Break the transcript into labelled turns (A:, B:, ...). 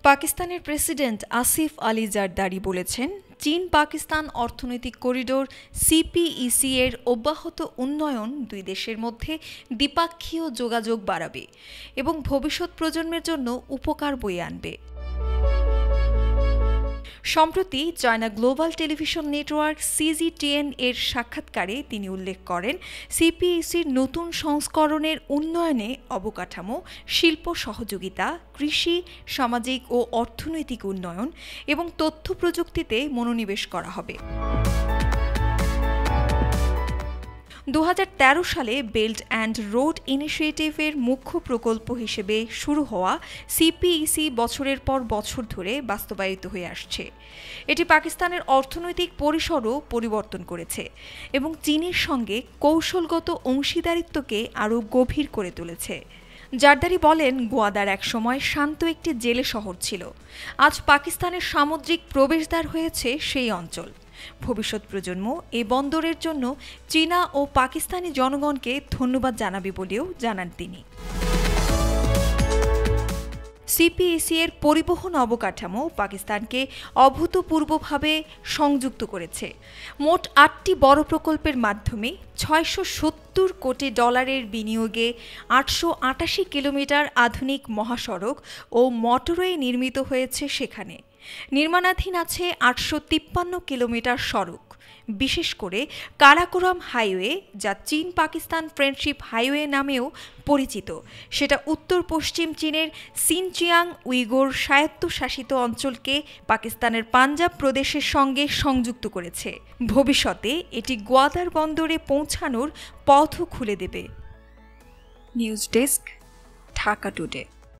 A: পাকিস্তানের প্রেসিডেন্ট আসিফ আলী জারদারি বলেছেন, চীন পাকিস্তান অর্থনৈতিক করিডোর সিপিইসি এর অব্যাহত উন্নয়ন দুই দেশের মধ্যে দ্বিপাক্ষীয় যোগাযোগ বাড়াবে এবং ভবিষ্যৎ প্রজন্মের জন্য উপকার বয়ে আনবে। সম্প্রতি China global television network CGTN এর সাক্ষাৎকারে তিনি উল্লেখ করেন, সিপিইসির নতুন সংস্করণের উন্নয়নে অবকাঠামো, শিল্প সহযোগিতা, কৃষি, সামাজিক ও অর্থনৈতিক উন্নয়ন এবং তথ্য প্রযুক্তিতে মনোনিবেশ করা হবে। 2013 সালে বেল্ট অ্যান্ড রোড ইনিশিয়েটিভের মুখ্য প্রকল্প হিসেবে শুরু হওয়া সিপিইসি বছরের পর বছর ধরে বাস্তবায়িত হয়ে আসছে। এটি পাকিস্তানের অর্থনৈতিক পরিসরও পরিবর্তন করেছে এবং চীনের সঙ্গে কৌশলগত অংশীদারিত্বকে আরও গভীর করে তুলেছে। জারদারি বলেন, গোয়াদার একসময় শান্ত একটি জেলে শহর ছিল। আজ পাকিস্তানের সামুদ্রিক প্রবেশদ্বার হয়েছে সেই অঞ্চল। ভবিষ্যৎ প্রজন্ম এ বন্দরের জন্য চীনা ও পাকিস্তানি জনগণকে ধন্যবাদ জানাবে বলেও জানান তিনি। সিপিইসি এর পরিবহন অবকাঠামো পাকিস্তানকে অভূতপূর্বভাবে সংযুক্ত করেছে। মোট 8টি বড় প্রকল্পের মাধ্যমে $670 কোটি বিনিয়োগে 888 কিলোমিটার আধুনিক মহাসড়ক ও মোটরওয়ে নির্মিত হয়েছে সেখানে। নির্মাণাধীন আছে 853 কিলোমিটার সড়ক, বিশেষ করে কারাকোরাম হাইওয়ে, যা চীন পাকিস্তান ফ্রেন্ডশিপ হাইওয়ে নামেও পরিচিত। সেটা উত্তর পশ্চিম চীনের সিনচিয়াং উইগুর স্বায়ত্তশাসিত অঞ্চলকে পাকিস্তানের পাঞ্জাব প্রদেশের সঙ্গে সংযুক্ত করেছে। ভবিষ্যতে এটি গোয়াদার বন্দরে পৌঁছানোর পথও খুলে দেবে। News desk, Dhaka today.